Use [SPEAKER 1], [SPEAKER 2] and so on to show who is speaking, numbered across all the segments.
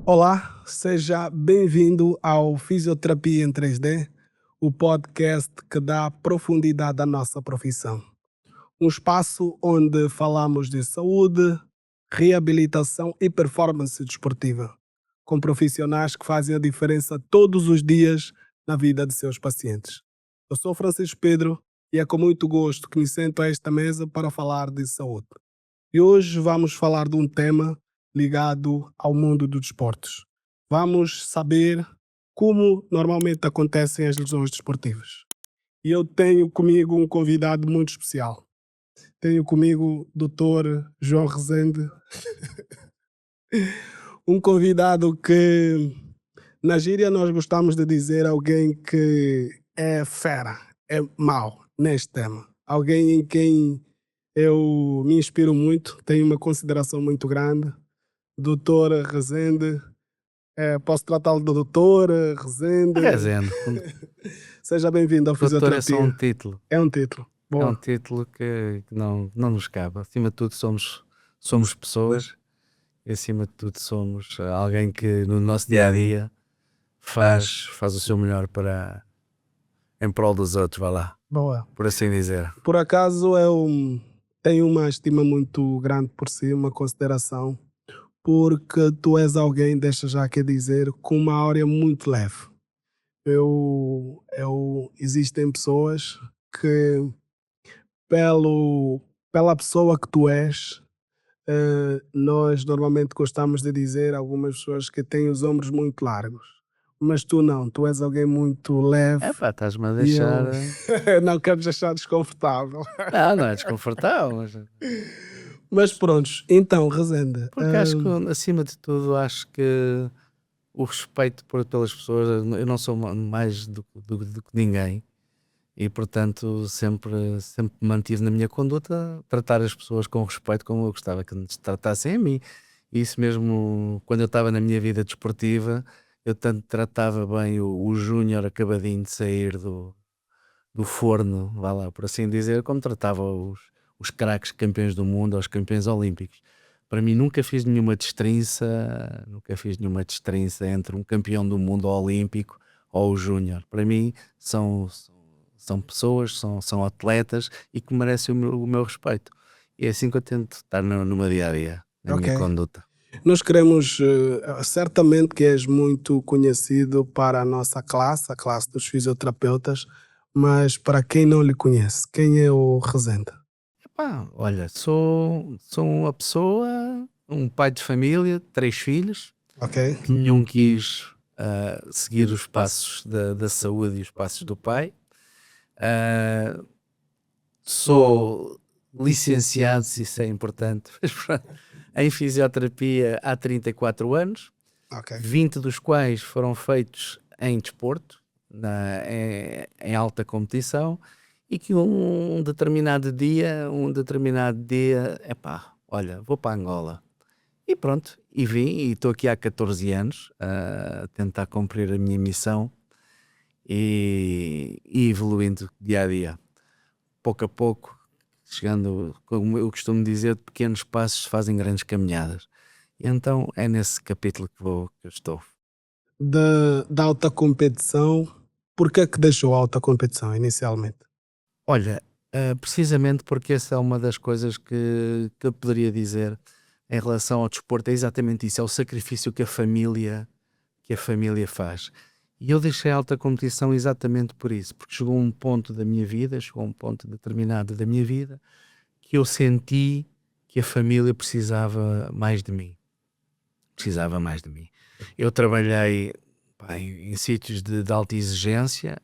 [SPEAKER 1] Olá, seja bem-vindo ao Fisioterapia em 3D, o podcast que dá profundidade à nossa profissão. Um espaço onde falamos de saúde, reabilitação e performance desportiva, com profissionais que fazem a diferença todos os dias na vida de seus pacientes. Eu sou Francisco Pedro e é com muito gosto que me sento a esta mesa para falar de saúde. E hoje vamos falar de um tema ligado ao mundo dos desportos. Vamos saber como normalmente acontecem as lesões desportivas. E eu tenho comigo um convidado muito especial. Tenho comigo o Dr. João Rezende, um convidado que na gíria nós gostamos de dizer alguém que é fera, é mau neste tema. Alguém em quem eu me inspiro muito, tenho uma consideração muito grande. Doutor Rezende, posso tratá-lo de doutor Rezende?
[SPEAKER 2] Rezende.
[SPEAKER 1] Seja bem-vindo ao
[SPEAKER 2] Doutor é só um
[SPEAKER 1] Fisioterapia.
[SPEAKER 2] título.
[SPEAKER 1] É um título.
[SPEAKER 2] É um
[SPEAKER 1] Boa.
[SPEAKER 2] título que não nos cabe. Acima de tudo somos pessoas e acima de tudo somos alguém que no nosso dia-a-dia faz o seu melhor em prol dos outros, vá lá,
[SPEAKER 1] Boa.
[SPEAKER 2] por assim dizer.
[SPEAKER 1] Por acaso eu tenho uma estima muito grande por si, uma consideração, porque tu és alguém, deixa já aqui dizer, com uma áurea muito leve. Existem pessoas que, pela pessoa que tu és, nós normalmente gostamos de dizer, algumas pessoas, que têm os ombros muito largos. Mas tu não, tu és alguém muito leve
[SPEAKER 2] Estás-me a
[SPEAKER 1] e eu
[SPEAKER 2] deixar.
[SPEAKER 1] não quero deixar desconfortável.
[SPEAKER 2] Não é desconfortável,
[SPEAKER 1] Mas prontos, então, Rezende,
[SPEAKER 2] porque acho que acima de tudo acho que o respeito pelas pessoas, eu não sou mais do que ninguém. E, portanto, sempre mantive na minha conduta tratar as pessoas com respeito, como eu gostava que nos tratassem a mim. E isso mesmo, quando eu estava na minha vida desportiva, eu tanto tratava bem o júnior acabadinho de sair do forno, vá lá, por assim dizer, como tratava os craques campeões do mundo, os campeões olímpicos. Para mim nunca fiz nenhuma destrinça entre um campeão do mundo olímpico ou o júnior. Para mim são pessoas, são atletas e que merecem o meu respeito. E é assim que eu tento estar no meu dia-a-dia, na minha
[SPEAKER 1] ok.
[SPEAKER 2] conduta.
[SPEAKER 1] Nós queremos, certamente que és muito conhecido para a nossa classe, a classe dos fisioterapeutas, mas para quem não lhe conhece, quem é o Rezende?
[SPEAKER 2] Olha, sou uma pessoa, um pai de família, 3 filhos,
[SPEAKER 1] Ok?
[SPEAKER 2] que nenhum quis seguir os passos da saúde e os passos do pai. Sou licenciado, se isso é importante, mas pronto, em fisioterapia há 34 anos,
[SPEAKER 1] Ok.
[SPEAKER 2] 20 dos quais foram feitos em desporto, em alta competição, e que um determinado dia, olha, vou para Angola. E pronto, e vim, e estou aqui há 14 anos a tentar cumprir a minha missão e evoluindo dia a dia, pouco a pouco, chegando, como eu costumo dizer, de pequenos passos fazem grandes caminhadas. E então é nesse capítulo que eu estou.
[SPEAKER 1] Da alta competição, por que é que deixou a alta competição inicialmente?
[SPEAKER 2] Olha, precisamente porque essa é uma das coisas que eu poderia dizer em relação ao desporto, é exatamente isso, é o sacrifício que a família faz. E eu deixei a alta competição exatamente por isso, porque chegou um ponto da minha vida, chegou um ponto determinado da minha vida, que eu senti que a família precisava mais de mim. Precisava mais de mim. Eu trabalhei em sítios de alta exigência,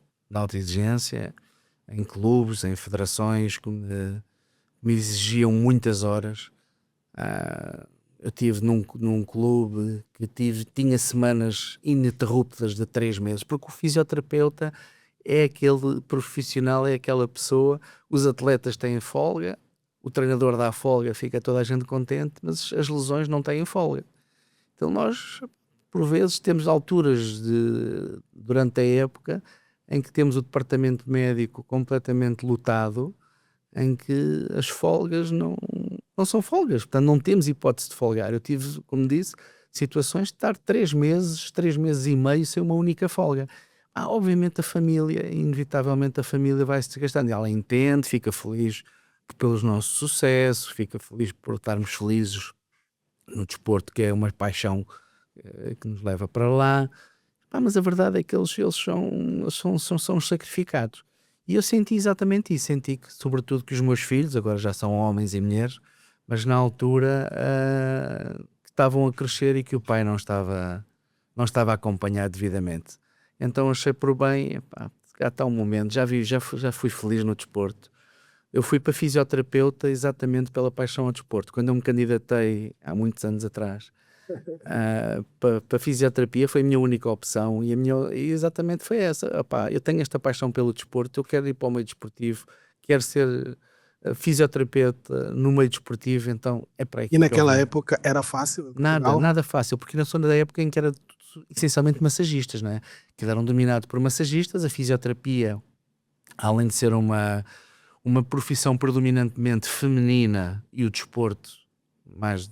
[SPEAKER 2] em clubes, em federações que me exigiam muitas horas. Eu estive num clube que tinha semanas ininterruptas de 3 meses, porque o fisioterapeuta é aquele profissional, é aquela pessoa, os atletas têm folga, o treinador dá folga, fica toda a gente contente, mas as lesões não têm folga. Então nós, por vezes, temos alturas durante a época em que temos o departamento médico completamente lotado, em que as folgas não são folgas, portanto não temos hipótese de folgar. Eu tive, como disse, situações de estar 3 meses e meio sem uma única folga. Obviamente a família, inevitavelmente a família vai se desgastando. Ela entende, fica feliz pelos nossos sucessos, fica feliz por estarmos felizes no desporto, que é uma paixão que nos leva para lá. Mas a verdade é que eles são os sacrificados. E eu senti exatamente isso. Senti que, sobretudo, que os meus filhos, agora já são homens e mulheres, mas na altura que estavam a crescer e que o pai não estava a acompanhar devidamente. Então achei por bem, já está um momento, já fui feliz no desporto. Eu fui para fisioterapeuta exatamente pela paixão ao desporto. Quando eu me candidatei há muitos anos atrás para fisioterapia, foi a minha única opção e exatamente foi essa. Eu tenho esta paixão pelo desporto, eu quero ir para o meio desportivo, quero ser fisioterapeuta no meio desportivo, então é para aí que
[SPEAKER 1] E naquela
[SPEAKER 2] eu vou.
[SPEAKER 1] época era fácil em Portugal?
[SPEAKER 2] Nada fácil, porque na zona da época em que era essencialmente massagistas, não é? Que eram dominados por massagistas. A fisioterapia, além de ser uma profissão predominantemente feminina e o desporto mais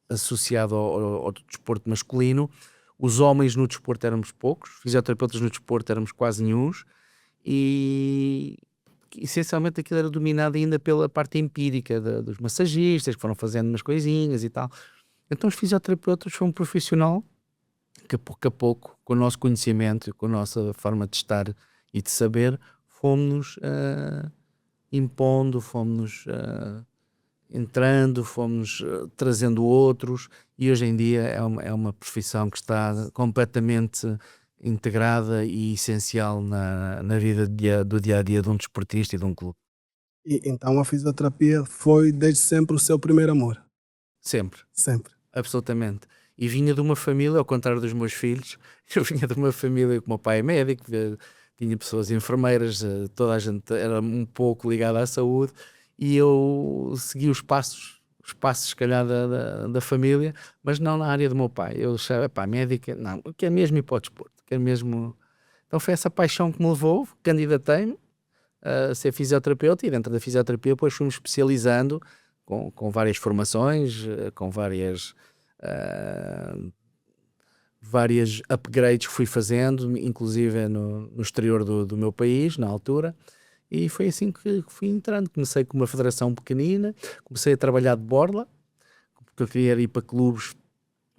[SPEAKER 2] associado ao desporto masculino, os homens no desporto éramos poucos, fisioterapeutas no desporto éramos quase nenhuns, e essencialmente aquilo era dominado ainda pela parte empírica dos massagistas, que foram fazendo umas coisinhas e tal. Então os fisioterapeutas foi um profissional que pouco a pouco, com o nosso conhecimento, com a nossa forma de estar e de saber, fomos-nos impondo, fomos entrando, fomos trazendo outros, e hoje em dia é uma profissão que está completamente integrada e essencial na vida do dia a dia de um desportista e de um clube.
[SPEAKER 1] E então a fisioterapia foi desde sempre o seu primeiro amor?
[SPEAKER 2] Sempre.
[SPEAKER 1] Sempre.
[SPEAKER 2] Absolutamente. E vinha de uma família, ao contrário dos meus filhos, eu vinha de uma família que o meu pai é médico, tinha pessoas enfermeiras, toda a gente era um pouco ligada à saúde, e eu segui os passos se calhar da família, mas não na área do meu pai. Eu achava, médica, não, eu quero mesmo ir para o desporto, quero mesmo... Então foi essa paixão que me levou, candidatei-me a ser fisioterapeuta, e dentro da fisioterapia depois fui-me especializando com várias formações, com várias upgrades que fui fazendo, inclusive no exterior do meu país, na altura, e foi assim que fui entrando. Comecei com uma federação pequenina, comecei a trabalhar de borla, porque eu queria ir para clubes.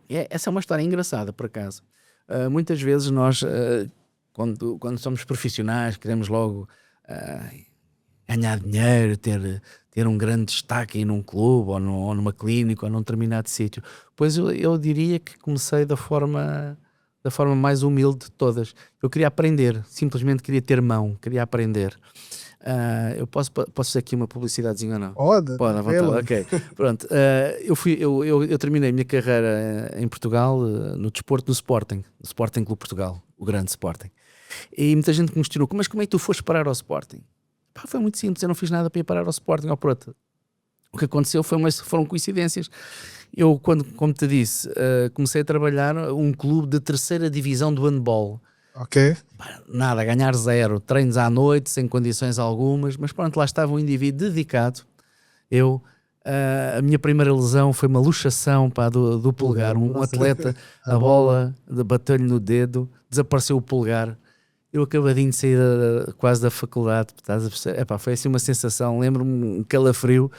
[SPEAKER 2] Essa é uma história engraçada, por acaso. Muitas vezes nós, quando somos profissionais, queremos logo ganhar dinheiro, ter um grande destaque aí num clube, ou numa clínica, ou num determinado sítio. Pois eu diria que comecei da forma mais humilde de todas. Eu queria aprender, simplesmente queria ter mão, queria aprender. Eu posso fazer aqui uma publicidadezinha ou não?
[SPEAKER 1] Pode
[SPEAKER 2] À vontade, ok. Pronto, eu terminei a minha carreira em Portugal, no desporto, no Sporting Clube Portugal, o grande Sporting. E muita gente me questionou, mas como é que tu foste parar ao Sporting? Foi muito simples, eu não fiz nada para ir parar ao Sporting ou para outro. O que aconteceu foram coincidências. Eu, como te disse, comecei a trabalhar um clube de terceira divisão do handball.
[SPEAKER 1] Ok.
[SPEAKER 2] Nada, ganhar zero, treinos à noite, sem condições algumas, mas pronto, lá estava um indivíduo dedicado. A minha primeira lesão foi uma luxação do polegar, um atleta, a bola bateu-lhe no dedo, desapareceu o polegar. Eu acabadinho de sair quase da faculdade, foi assim uma sensação, lembro-me um calafrio,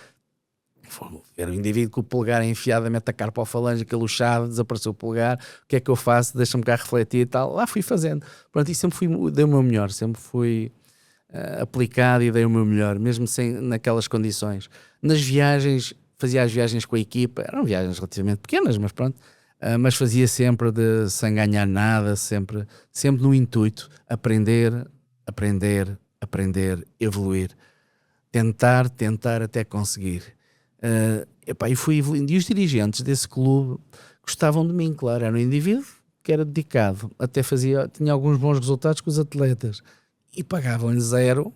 [SPEAKER 2] era um indivíduo com o polegar enfiado a me atacar para o falange, aquele luxado, desapareceu o polegar, o que é que eu faço? Deixa-me cá refletir e tal, lá fui fazendo. Pronto, e sempre dei o meu melhor, sempre fui aplicado e dei o meu melhor, mesmo naquelas condições. Nas viagens, fazia as viagens com a equipa, eram viagens relativamente pequenas, mas pronto, mas fazia sempre sem ganhar nada, sempre no intuito, aprender, evoluir, tentar até conseguir. E fui evoluindo, e os dirigentes desse clube gostavam de mim, claro, era um indivíduo que era dedicado, até tinha alguns bons resultados com os atletas, e pagavam-lhe zero.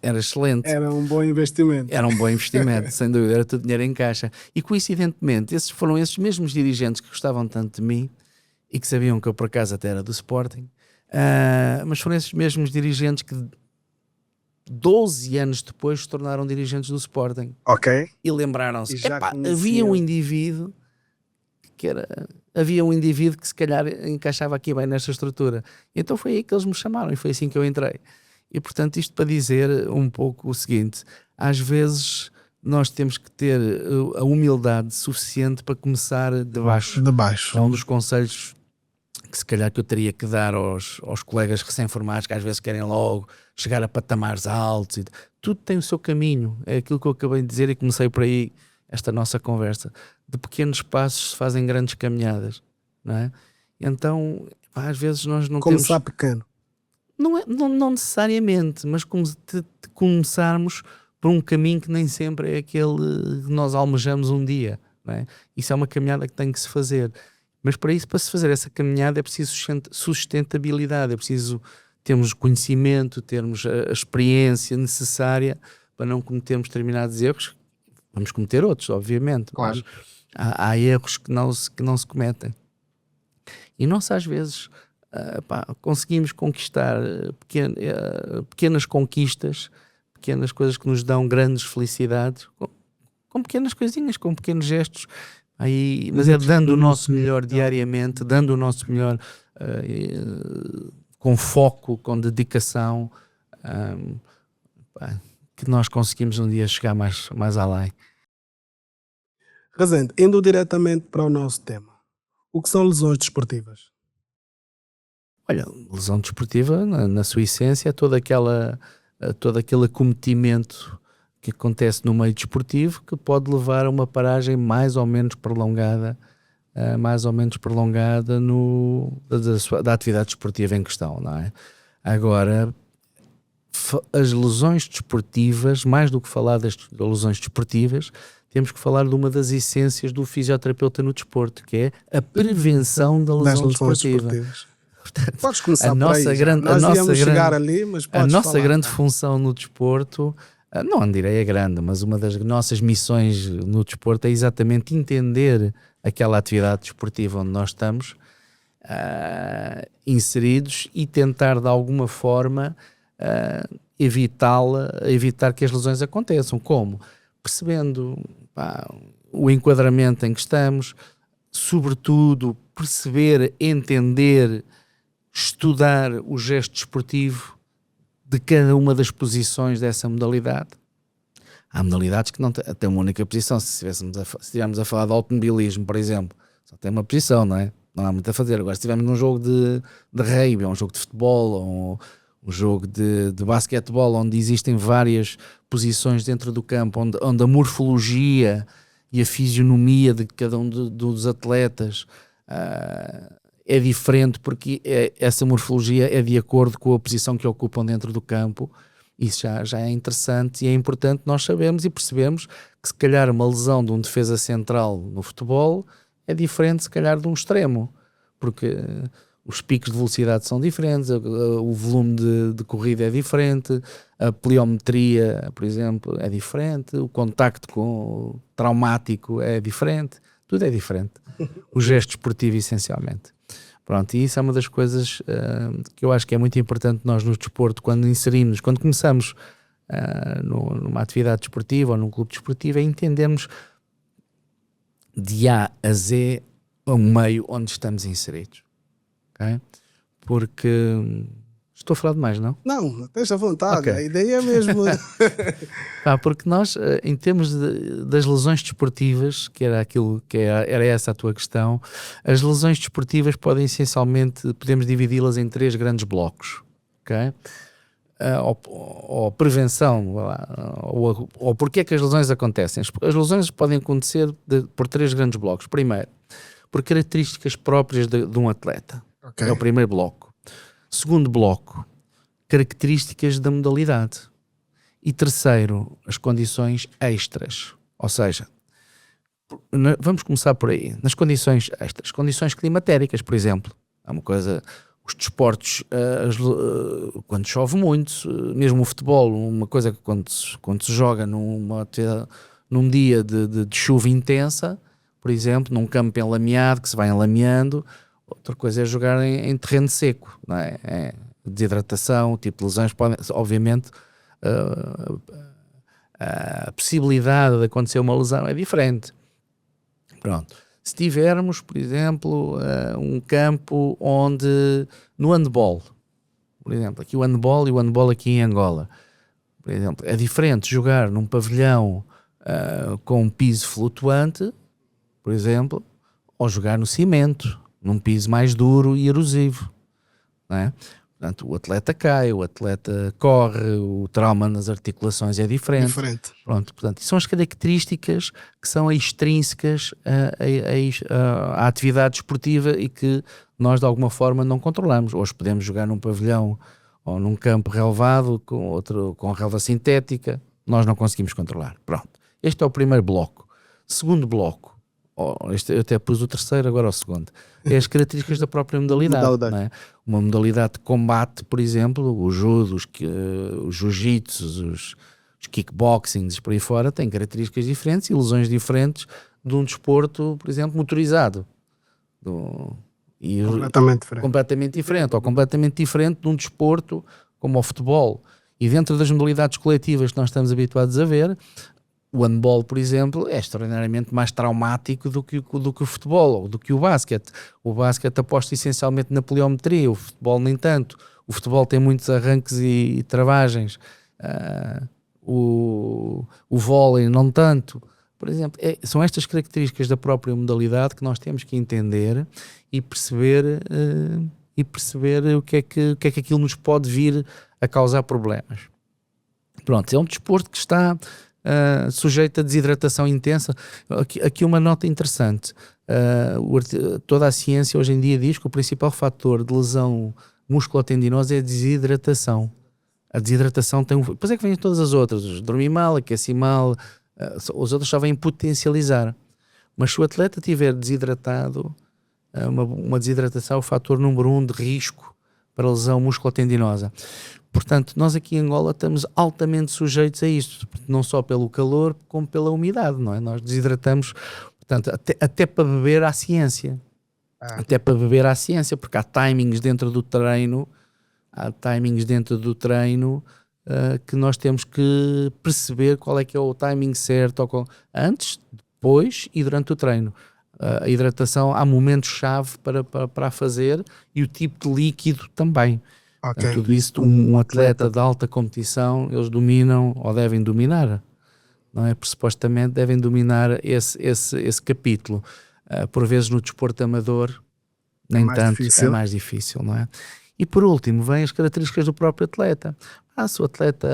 [SPEAKER 2] Era excelente.
[SPEAKER 1] Era um bom investimento.
[SPEAKER 2] Era um bom investimento, sem dúvida, era tudo dinheiro em caixa. E coincidentemente, foram esses mesmos dirigentes que gostavam tanto de mim e que sabiam que eu por acaso até era do Sporting, mas foram esses mesmos dirigentes que 12 anos depois se tornaram dirigentes do Sporting.
[SPEAKER 1] Ok.
[SPEAKER 2] E lembraram-se,
[SPEAKER 1] E já
[SPEAKER 2] havia
[SPEAKER 1] conheciam.
[SPEAKER 2] um indivíduo havia um indivíduo que se calhar encaixava aqui bem nesta estrutura. E então foi aí que eles me chamaram e foi assim que eu entrei. E portanto isto para dizer um pouco o seguinte, às vezes nós temos que ter a humildade suficiente para começar de baixo. É um dos conselhos que se calhar que eu teria que dar aos colegas recém-formados, que às vezes querem logo chegar a patamares altos. Tudo tem o seu caminho, é aquilo que eu acabei de dizer e comecei por aí esta nossa conversa. De pequenos passos se fazem grandes caminhadas, não é? Então, às vezes nós não
[SPEAKER 1] começar
[SPEAKER 2] temos...
[SPEAKER 1] pequeno.
[SPEAKER 2] Não necessariamente, mas começarmos por um caminho que nem sempre é aquele que nós almejamos um dia, não é? Isso é uma caminhada que tem que se fazer. Mas para isso, para se fazer essa caminhada, é preciso sustentabilidade, é preciso termos conhecimento, termos a experiência necessária para não cometermos determinados erros. Vamos cometer outros, obviamente,
[SPEAKER 1] claro.
[SPEAKER 2] Mas há erros que não se cometem. E nós, às vezes, conseguimos conquistar pequenas conquistas, pequenas coisas que nos dão grandes felicidades, com pequenas coisinhas, com pequenos gestos. Mas é dando o nosso melhor diariamente, dando o nosso melhor com foco, com dedicação, que nós conseguimos um dia chegar mais além.
[SPEAKER 1] Rezende, indo diretamente para o nosso tema, o que são lesões desportivas?
[SPEAKER 2] Olha, lesão desportiva, na sua essência, é todo aquele acometimento que acontece no meio desportivo que pode levar a uma paragem mais ou menos prolongada da atividade desportiva em questão, não é? Agora, as lesões desportivas, mais do que falar das lesões desportivas, temos que falar de uma das essências do fisioterapeuta no desporto, que é a prevenção da lesão desportiva.
[SPEAKER 1] Portanto, podes começar por aí. Nós íamos chegar ali, mas podes
[SPEAKER 2] a nossa
[SPEAKER 1] falar,
[SPEAKER 2] grande função no desporto, não direi é grande, mas uma das nossas missões no desporto é exatamente entender aquela atividade desportiva onde nós estamos inseridos e tentar de alguma forma evitar que as lesões aconteçam. Como? Percebendo o enquadramento em que estamos, sobretudo perceber, entender, estudar o gesto desportivo de cada uma das posições dessa modalidade. Há modalidades que não têm uma única posição. Se estivermos a falar de automobilismo, por exemplo, só tem uma posição, não é? Não há muito a fazer. Agora, se estivermos num jogo de rugby, ou um jogo de futebol, ou um jogo de basquetebol, onde existem várias posições dentro do campo, onde a morfologia e a fisionomia de cada um dos atletas é diferente, porque essa morfologia é de acordo com a posição que ocupam dentro do campo. Isso já é interessante e é importante nós sabermos e percebermos que se calhar uma lesão de um defesa central no futebol é diferente se calhar de um extremo, porque os picos de velocidade são diferentes, o volume de corrida é diferente, a pliometria, por exemplo, é diferente, o contacto traumático é diferente, tudo é diferente. O gesto esportivo essencialmente. Pronto, e isso é uma das coisas que eu acho que é muito importante nós no desporto, quando começamos numa atividade desportiva ou num clube desportivo, é entendermos de A a Z o meio onde estamos inseridos. Okay? Porque estou a falar demais, não?
[SPEAKER 1] Não, esteja à vontade,
[SPEAKER 2] Okay.
[SPEAKER 1] A ideia é mesmo.
[SPEAKER 2] Porque nós, em termos das lesões desportivas, que era aquilo que era essa a tua questão, as lesões desportivas podemos dividi-las em 3 grandes blocos, ok? Ou prevenção, ou porque é que as lesões acontecem. As lesões podem acontecer por 3 grandes blocos. Primeiro, por características próprias de um atleta.
[SPEAKER 1] Okay.
[SPEAKER 2] É o primeiro bloco. Segundo bloco, características da modalidade. E terceiro, as condições extras. Ou seja, vamos começar por aí. Nas condições extras, condições climatéricas, por exemplo. Há uma coisa, os desportos, quando chove muito, mesmo o futebol, uma coisa que quando se joga num dia de chuva intensa, por exemplo, num campo enlameado, que se vai enlameando. Outra coisa é jogar em terreno seco, não é? Desidratação, o tipo de lesões podem, obviamente, a possibilidade de acontecer uma lesão é diferente. Pronto. Se tivermos, por exemplo, um campo onde, no handball, por exemplo, aqui o handball e o handball aqui em Angola, por exemplo, é diferente jogar num pavilhão com um piso flutuante, por exemplo, ou jogar no cimento, num piso mais duro e erosivo, não é? Portanto, o atleta cai, o atleta corre, o trauma nas articulações é diferente. Pronto, portanto, são as características que são extrínsecas à atividade esportiva e que nós de alguma forma não controlamos. Hoje podemos jogar num pavilhão ou num campo relevado com relva sintética, nós não conseguimos controlar. Pronto, este é o primeiro bloco. Segundo bloco, eu até pus o terceiro, agora o segundo, é as características da própria modalidade. Não é? Uma modalidade de combate, por exemplo, o judo, os jiu-jitsu, os kickboxings, por aí fora, têm características diferentes e lesões diferentes de um desporto, por exemplo, motorizado. Completamente diferente. Ou completamente diferente de um desporto como o futebol. E dentro das modalidades coletivas que nós estamos habituados a ver, o handball, por exemplo, é extraordinariamente mais traumático do que o futebol ou do que o basquete. O basquete aposta essencialmente na pliometria, o futebol nem tanto. O futebol tem muitos arranques e travagens. O vôlei não tanto. Por exemplo, são estas características da própria modalidade que nós temos que entender e perceber o que é que aquilo nos pode vir a causar problemas. Pronto, é um desporto que está sujeito a desidratação intensa. Aqui uma nota interessante. Toda a ciência hoje em dia diz que o principal fator de lesão musculotendinosa é a desidratação. A desidratação tem depois é que vêm todas as outras. Dormir mal, aquecer mal, os outros só vêm potencializar. Mas se o atleta estiver desidratado, uma desidratação é o fator número 1 de risco para lesão musculotendinosa. Portanto, nós aqui em Angola estamos altamente sujeitos a isto, não só pelo calor, como pela umidade, não é? Nós desidratamos, portanto, até para beber há ciência. Até para beber há ciência, porque há timings dentro do treino, que nós temos que perceber qual é que é o timing certo, antes, depois e durante o treino. A hidratação, há momentos-chave para a fazer e o tipo de líquido também. Okay. Tudo isso, um atleta de alta competição, eles dominam ou devem dominar, não é? Supostamente devem dominar esse capítulo. Por vezes no desporto amador, nem tanto, é mais difícil, não é? E por último, vêm as características do próprio atleta. Se o atleta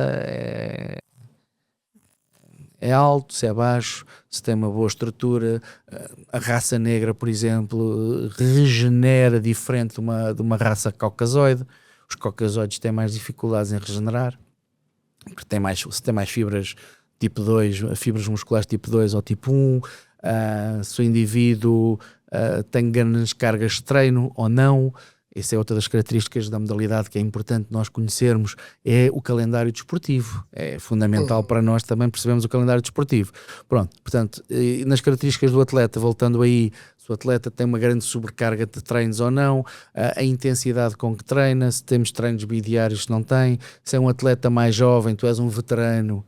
[SPEAKER 2] é alto, se é baixo, se tem uma boa estrutura, a raça negra, por exemplo, regenera diferente de uma raça caucasoide. Os caucasoides têm mais dificuldades em regenerar, porque se tem mais fibras tipo 2, fibras musculares tipo 2 ou tipo 1, se o indivíduo tem grandes cargas de treino ou não. Essa é outra das características da modalidade que é importante nós conhecermos, é o calendário desportivo. É fundamental para nós também percebermos o calendário desportivo. Pronto, portanto, nas características do atleta, voltando aí, se o atleta tem uma grande sobrecarga de treinos ou não, a intensidade com que treina, se temos treinos bidiários, se não tem, se é um atleta mais jovem, tu és um veterano,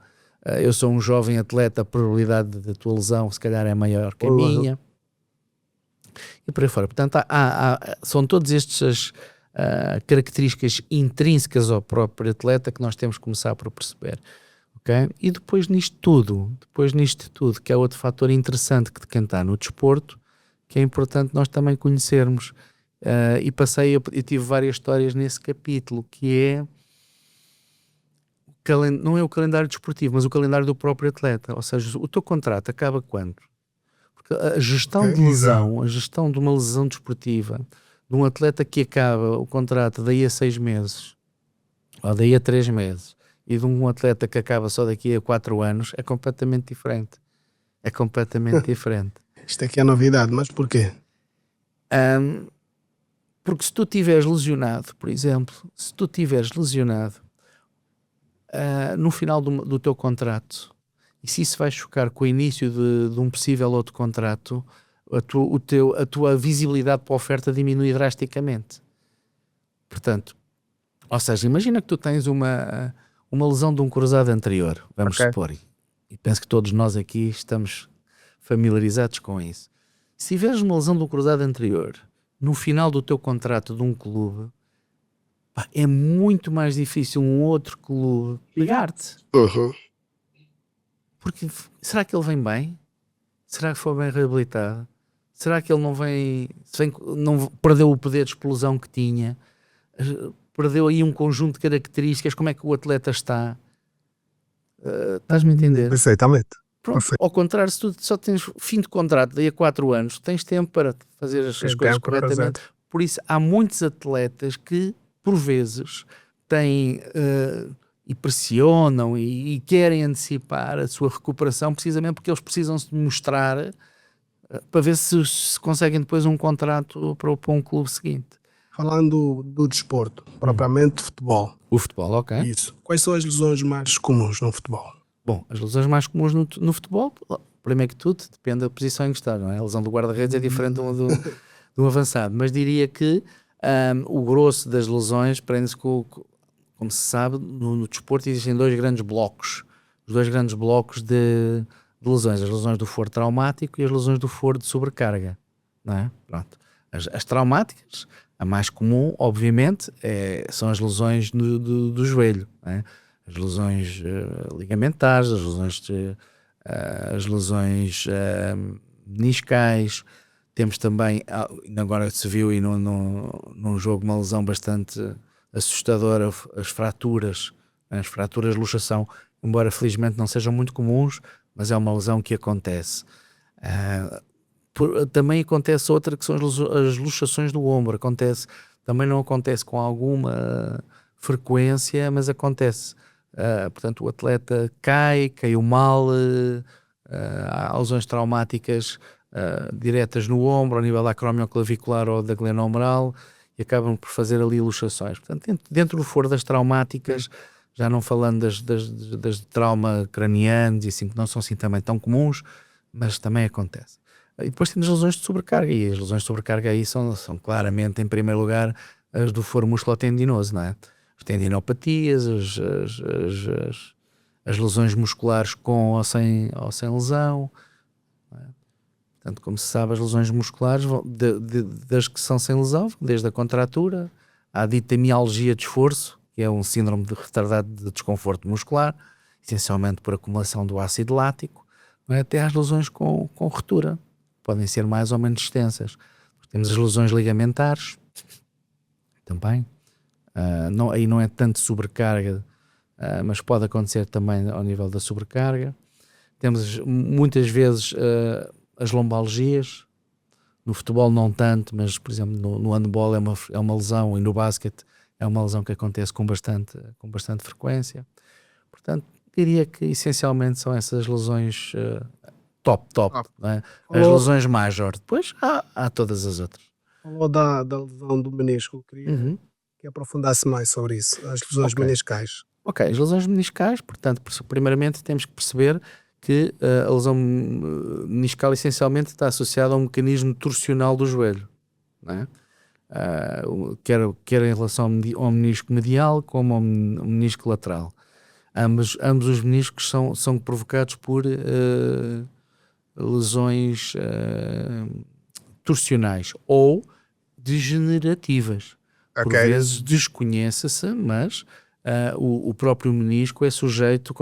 [SPEAKER 2] eu sou um jovem atleta, a probabilidade da tua lesão se calhar é maior que a minha. E por aí fora. Portanto, são todas estas características intrínsecas ao próprio atleta que nós temos que começar por perceber. Okay? E depois nisto tudo, que é outro fator interessante que de quem está no desporto, que é importante nós também conhecermos. E tive várias histórias nesse capítulo, que é não é o calendário desportivo, mas o calendário do próprio atleta. Ou seja, o teu contrato acaba quando? A gestão de lesão, a gestão de uma lesão desportiva, de um atleta que acaba o contrato daí a 6 meses, ou daí a 3 meses, e de um atleta que acaba só daqui a 4 anos, é completamente diferente. É completamente diferente.
[SPEAKER 1] Isto aqui é novidade, mas porquê?
[SPEAKER 2] Porque se tu estiveres lesionado, por exemplo, no final do teu contrato, e se isso vai chocar com o início de um possível outro contrato, a tua visibilidade para a oferta diminui drasticamente. Portanto, ou seja, imagina que tu tens uma lesão de um cruzado anterior, vamos supor, e penso que todos nós aqui estamos familiarizados com isso. Se tiveres uma lesão do cruzado anterior, no final do teu contrato de um clube, pá, é muito mais difícil um outro clube pegar-te. Porque será que ele vem bem? Será que foi bem reabilitado? Será que ele não perdeu o poder de explosão que tinha? Perdeu aí um conjunto de características? Como é que o atleta está? Estás-me a entender?
[SPEAKER 1] Perfeitamente.
[SPEAKER 2] Pronto, ao contrário, se tu só tens fim de contrato daí a 4 anos, tens tempo para fazer as coisas corretamente. Por isso, há muitos atletas que, por vezes, têm e pressionam e querem antecipar a sua recuperação precisamente porque eles precisam se mostrar para ver se conseguem depois um contrato para um clube seguinte.
[SPEAKER 1] Falando do desporto, propriamente futebol.
[SPEAKER 2] O futebol, ok.
[SPEAKER 1] Isso. Quais são as lesões mais comuns no futebol?
[SPEAKER 2] Bom, as lesões mais comuns no futebol, primeiro que tudo, depende da posição em que está, não é? A lesão do guarda-redes é diferente do avançado, mas diria que o grosso das lesões prende-se com, como se sabe, no desporto existem 2 grandes blocos, os 2 grandes blocos de lesões, as lesões do foro traumático e as lesões do foro de sobrecarga, não é? Pronto. As traumáticas, a mais comum, obviamente, são as lesões do joelho, não é? As lesões ligamentares, as lesões meniscais. Temos também, agora se viu aí num jogo, uma lesão bastante assustadora, as fraturas de luxação, embora felizmente não sejam muito comuns, mas é uma lesão que acontece. Também acontece outra que são as luxações do ombro. Também não acontece com alguma frequência, mas acontece. Portanto, o atleta caiu mal, há lesões traumáticas diretas no ombro, ao nível da acromioclavicular ou da glenohumeral, e acabam por fazer ali luxações. Portanto, dentro do foro das traumáticas, já não falando das trauma cranianos, e assim, que não são assim também tão comuns, mas também acontece. E depois temos as lesões de sobrecarga, e as lesões de sobrecarga aí são claramente, em primeiro lugar, as do foro musculotendinoso, não é? As tendinopatias, as lesões musculares com ou sem lesão, não é? Portanto, como se sabe, as lesões musculares, das que são sem lesão, desde a contratura, à dita mialgia de esforço, que é um síndrome de retardado de desconforto muscular, essencialmente por acumulação do ácido lático, não é? Até às lesões com ruptura, podem ser mais ou menos extensas. Temos as lesões ligamentares, também. Aí não é tanto sobrecarga, mas pode acontecer também ao nível da sobrecarga. Temos muitas vezes as lombalgias, no futebol não tanto, mas por exemplo no handball é uma lesão, e no basquete é uma lesão que acontece com bastante frequência. Portanto, diria que essencialmente são essas lesões top, não é? As lesões major. Depois há todas as outras.
[SPEAKER 1] Falou da lesão do menisco, queria que aprofundasse mais sobre isso, as lesões meniscais.
[SPEAKER 2] Ok, as lesões meniscais, portanto, primeiramente temos que perceber que a lesão meniscal essencialmente está associada a um mecanismo torsional do joelho, não é? Quer em relação ao menisco medial como ao menisco lateral. Ambos os meniscos são provocados por lesões torsionais ou degenerativas. Por vezes desconhece-se, mas o próprio menisco é sujeito,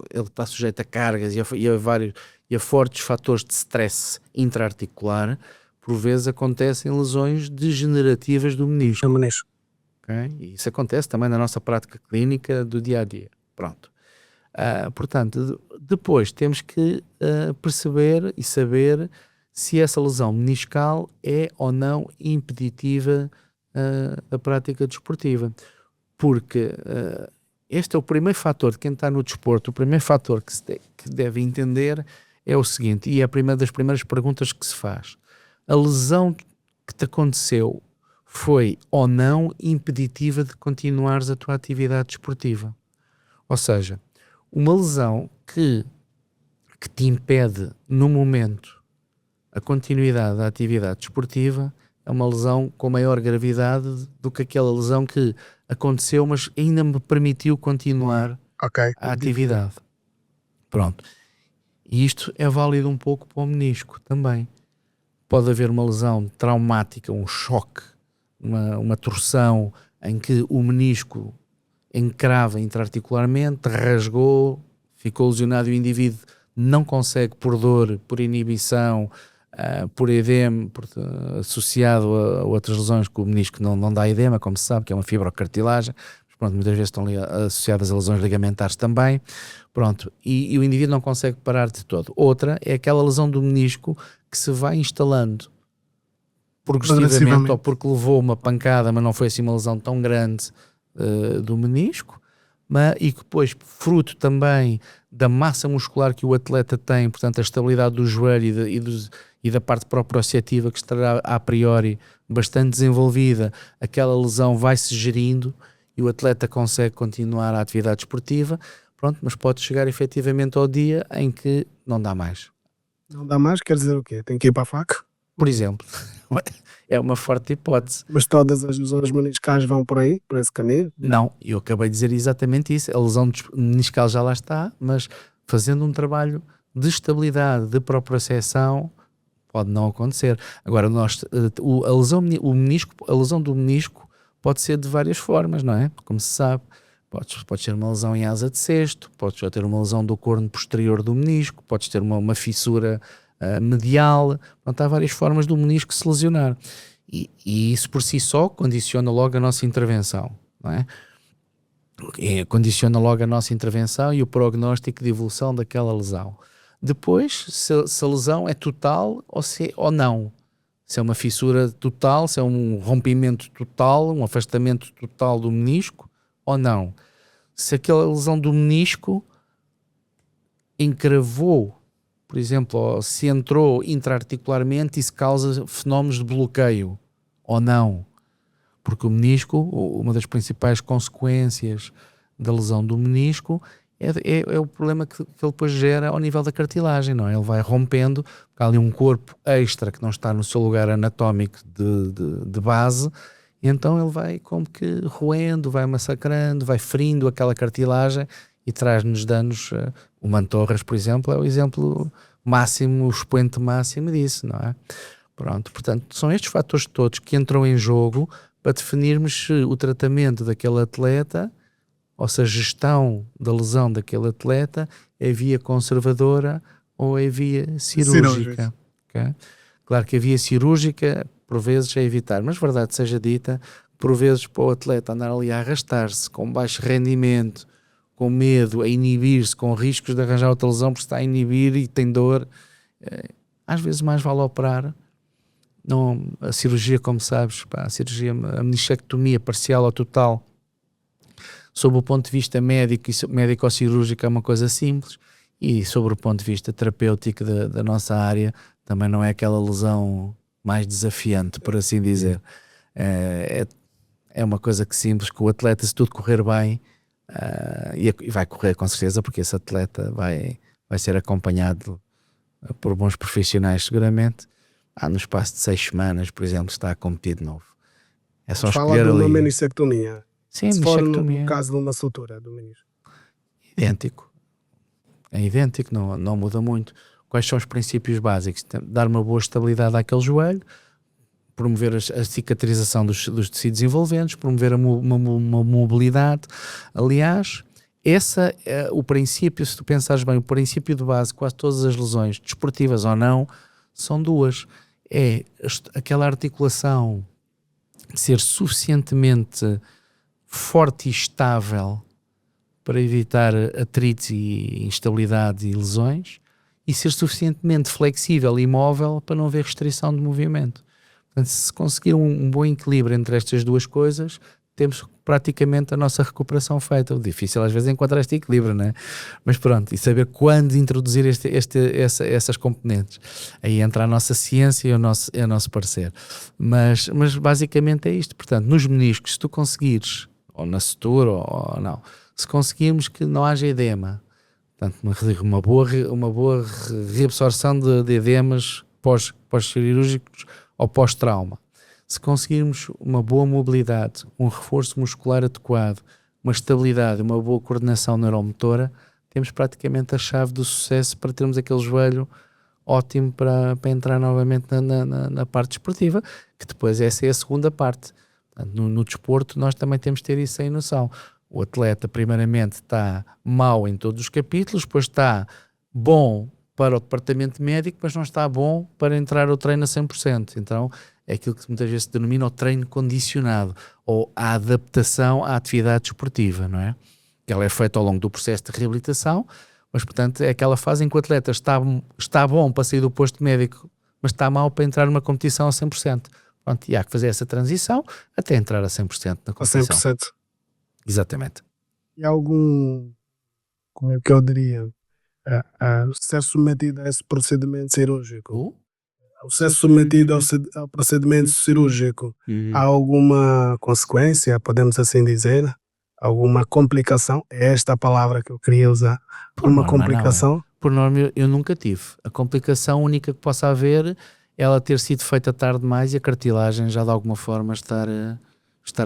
[SPEAKER 2] ele está sujeito a cargas e a fortes fatores de stress intra-articular. Por vezes acontecem lesões degenerativas do menisco. Okay? E isso acontece também na nossa prática clínica do dia a dia. Pronto. Portanto, depois temos que perceber e saber se essa lesão meniscal é ou não impeditiva da prática desportiva. Porque este é o primeiro fator de quem está no desporto, o primeiro fator que deve entender é o seguinte, e é uma das primeiras perguntas que se faz. A lesão que te aconteceu foi ou não impeditiva de continuares a tua atividade desportiva? Ou seja, uma lesão que te impede no momento a continuidade da atividade desportiva é uma lesão com maior gravidade do que aquela lesão que aconteceu, mas ainda me permitiu continuar a atividade. Pronto. E isto é válido um pouco para o menisco também. pode haver uma lesão traumática, um choque, uma torção em que o menisco encrava intraarticularmente, rasgou, ficou lesionado e o indivíduo não consegue, por dor, por inibição, por edema, associado a outras lesões, que o menisco não dá edema, como se sabe, que é uma fibrocartilagem, mas pronto, muitas vezes estão associadas a lesões ligamentares também, pronto, e o indivíduo não consegue parar de todo. Outra é aquela lesão do menisco que se vai instalando progressivamente, ou porque levou uma pancada, mas não foi assim uma lesão tão grande do menisco, e que depois, fruto também da massa muscular que o atleta tem, portanto a estabilidade do joelho e da parte proprioceptiva, que estará a priori bastante desenvolvida, aquela lesão vai-se gerindo e o atleta consegue continuar a atividade esportiva, pronto, mas pode chegar efetivamente ao dia em que não dá mais.
[SPEAKER 1] Não dá mais, quer dizer o quê? Tem que ir para a faca?
[SPEAKER 2] Por exemplo, é uma forte hipótese.
[SPEAKER 1] Mas todas as lesões meniscais vão por aí, por esse caminho?
[SPEAKER 2] Não, eu acabei de dizer exatamente isso. A lesão meniscal já lá está, mas fazendo um trabalho de estabilidade, de propriocepção, pode não acontecer. Agora, a lesão do menisco pode ser de várias formas, não é? Como se sabe, pode ser uma lesão em asa de cesto, podes ter uma lesão do corno posterior do menisco, podes ter uma fissura medial, portanto, há várias formas do menisco se lesionar. E isso por si só condiciona logo a nossa intervenção, não é? Condiciona logo a nossa intervenção e o prognóstico de evolução daquela lesão. Depois, se a lesão é total ou não. Se é uma fissura total, se é um rompimento total, um afastamento total do menisco ou não. Se aquela lesão do menisco encravou, por exemplo, ou se entrou intraarticularmente e se causa fenómenos de bloqueio ou não. Porque o menisco, uma das principais consequências da lesão do menisco é o problema que ele depois gera ao nível da cartilagem, não é? Ele vai rompendo, há ali um corpo extra que não está no seu lugar anatómico de base, e então ele vai como que roendo, vai massacrando, vai ferindo aquela cartilagem e traz-nos danos. O Mantorras, por exemplo, é o exemplo máximo, o expoente máximo disso, não é? Pronto, portanto, são estes fatores todos que entram em jogo para definirmos se o tratamento daquele atleta, ou se a gestão da lesão daquele atleta é via conservadora ou é via cirúrgica. Okay? Claro que a via cirúrgica, por vezes, é evitar, mas verdade seja dita, por vezes para o atleta andar ali a arrastar-se com baixo rendimento, com medo, a inibir-se, com riscos de arranjar outra lesão porque está a inibir e tem dor, às vezes mais vale operar. Não, a cirurgia, como sabes, a meniscectomia parcial ou total, sob o ponto de vista médico-cirúrgico é uma coisa simples, e sobre o ponto de vista terapêutico da nossa área também não é aquela lesão mais desafiante, por assim dizer. É uma coisa que simples, que o atleta, se tudo correr bem, e vai correr com certeza, porque esse atleta vai ser acompanhado por bons profissionais seguramente, no espaço de 6 semanas, por exemplo, está a competir de novo. É só escolher ali.
[SPEAKER 1] Fala de uma meniscectomia.
[SPEAKER 2] Sim,
[SPEAKER 1] se for
[SPEAKER 2] meniscectomia.
[SPEAKER 1] no caso de uma sutura do menisco.
[SPEAKER 2] Idêntico. É idêntico, não muda muito. Quais são os princípios básicos? Dar uma boa estabilidade àquele joelho, promover a cicatrização dos tecidos envolventes, promover uma mobilidade. Aliás, esse é o princípio, se tu pensares bem, o princípio de base, quase todas as lesões, desportivas ou não, são duas. É aquela articulação ser suficientemente forte e estável para evitar atritos e instabilidade e lesões, e ser suficientemente flexível e móvel para não haver restrição de movimento. Portanto, se conseguir um bom equilíbrio entre estas duas coisas, temos praticamente a nossa recuperação feita. O difícil às vezes é encontrar este equilíbrio, não é? Mas pronto, e saber quando introduzir essas componentes. Aí entra a nossa ciência e o nosso parecer. Mas basicamente é isto. Portanto, nos meniscos, se tu conseguires, ou na sutura, ou não, se conseguirmos que não haja edema, portanto, uma boa reabsorção de edemas pós-cirúrgicos ou pós-trauma, se conseguirmos uma boa mobilidade, um reforço muscular adequado, uma estabilidade, uma boa coordenação neuromotora, temos praticamente a chave do sucesso para termos aquele joelho ótimo para entrar novamente na parte desportiva, que depois essa é a segunda parte. Portanto, no desporto nós também temos de ter isso em noção. O atleta primeiramente está mau em todos os capítulos, depois está bom para o departamento médico, mas não está bom para entrar ao treino a 100%. Então é aquilo que muitas vezes se denomina o treino condicionado, ou a adaptação à atividade desportiva, não é? Que ela é feita ao longo do processo de reabilitação, mas portanto é aquela fase em que o atleta está bom para sair do posto médico, mas está mal para entrar numa competição a 100%. Pronto, e há que fazer essa transição até entrar a 100% na
[SPEAKER 1] A
[SPEAKER 2] competição.
[SPEAKER 1] 100%.
[SPEAKER 2] Exatamente.
[SPEAKER 1] E algum, como é que eu diria, ser submetido a esse procedimento cirúrgico? Ao ser submetido ao procedimento cirúrgico, há alguma consequência, podemos assim dizer? Alguma complicação? É esta a palavra que eu queria usar.
[SPEAKER 2] Por
[SPEAKER 1] Uma
[SPEAKER 2] norma, não.
[SPEAKER 1] complicação?
[SPEAKER 2] Por norma, eu nunca tive. A complicação única que possa haver é ela ter sido feita tarde demais e a cartilagem já de alguma forma estar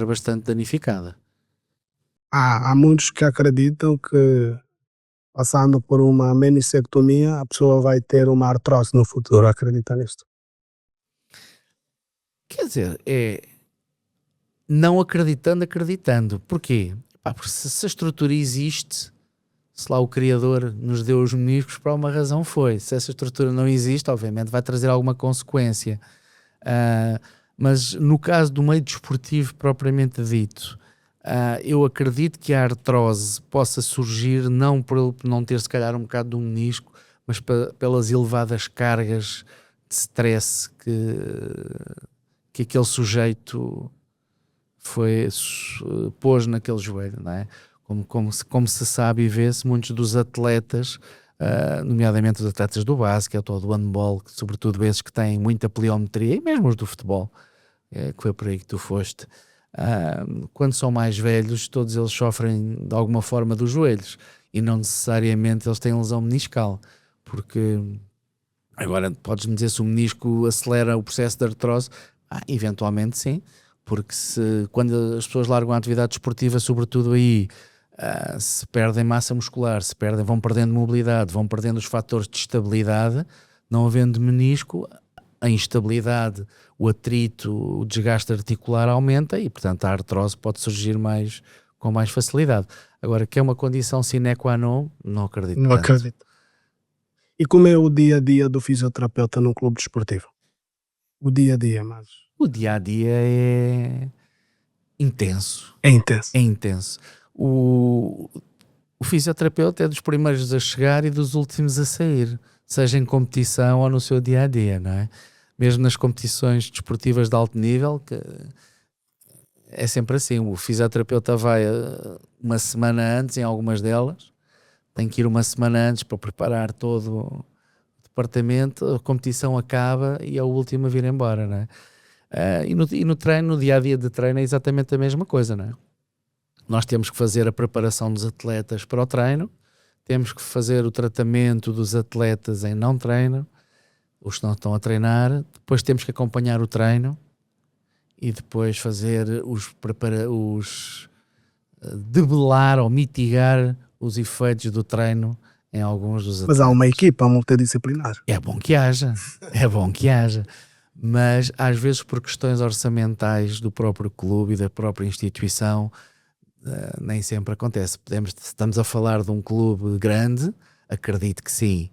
[SPEAKER 2] bastante danificada.
[SPEAKER 1] Há muitos que acreditam que passando por uma meningectomia a pessoa vai ter uma artrose no futuro. Acredita nisto?
[SPEAKER 2] Quer dizer, é não acreditando. Porquê? Porque se a estrutura existe, se lá o Criador nos deu os meniscos, por alguma razão foi. Se essa estrutura não existe, obviamente vai trazer alguma consequência. Mas no caso do meio desportivo propriamente dito, eu acredito que a artrose possa surgir não por não ter se calhar um bocado de um menisco, mas pelas elevadas cargas de stress que aquele sujeito pôs naquele joelho, não é? Como se sabe e vê-se, muitos dos atletas, nomeadamente os atletas do basquete ou do handball, sobretudo esses que têm muita pliometria, e mesmo os do futebol, que foi por aí que tu foste, quando são mais velhos, todos eles sofrem de alguma forma dos joelhos e não necessariamente eles têm lesão meniscal, porque agora podes-me dizer se o menisco acelera o processo de artrose. Eventualmente sim, porque quando as pessoas largam a atividade desportiva, sobretudo aí, se perdem massa muscular, vão perdendo mobilidade, vão perdendo os fatores de estabilidade, não havendo menisco, a instabilidade, o atrito, o desgaste articular aumenta e, portanto, a artrose pode surgir com mais facilidade. Agora, que é uma condição sine qua non, não acredito
[SPEAKER 1] Não
[SPEAKER 2] tanto.
[SPEAKER 1] acredito. E como é o dia a dia do fisioterapeuta num clube desportivo? O dia a dia, mas
[SPEAKER 2] O dia-a-dia é intenso.
[SPEAKER 1] é intenso.
[SPEAKER 2] É intenso. O fisioterapeuta é dos primeiros a chegar e dos últimos a sair, seja em competição ou no seu dia-a-dia, não é? Mesmo nas competições desportivas de alto nível, que é sempre assim, o fisioterapeuta vai uma semana antes em algumas delas, tem que ir uma semana antes para preparar todo o departamento, a competição acaba e é o último a vir embora, não é? E no treino, no dia-a-dia de treino é exatamente a mesma coisa, não é? Nós temos que fazer a preparação dos atletas para o treino, temos que fazer o tratamento dos atletas em não treino, os que não estão a treinar, depois temos que acompanhar o treino e depois fazer debelar ou mitigar os efeitos do treino em alguns dos atletas.
[SPEAKER 1] Mas há uma equipa multidisciplinar.
[SPEAKER 2] É bom que haja, mas às vezes por questões orçamentais do próprio clube e da própria instituição, nem sempre acontece. Estamos a falar de um clube grande, acredito que sim.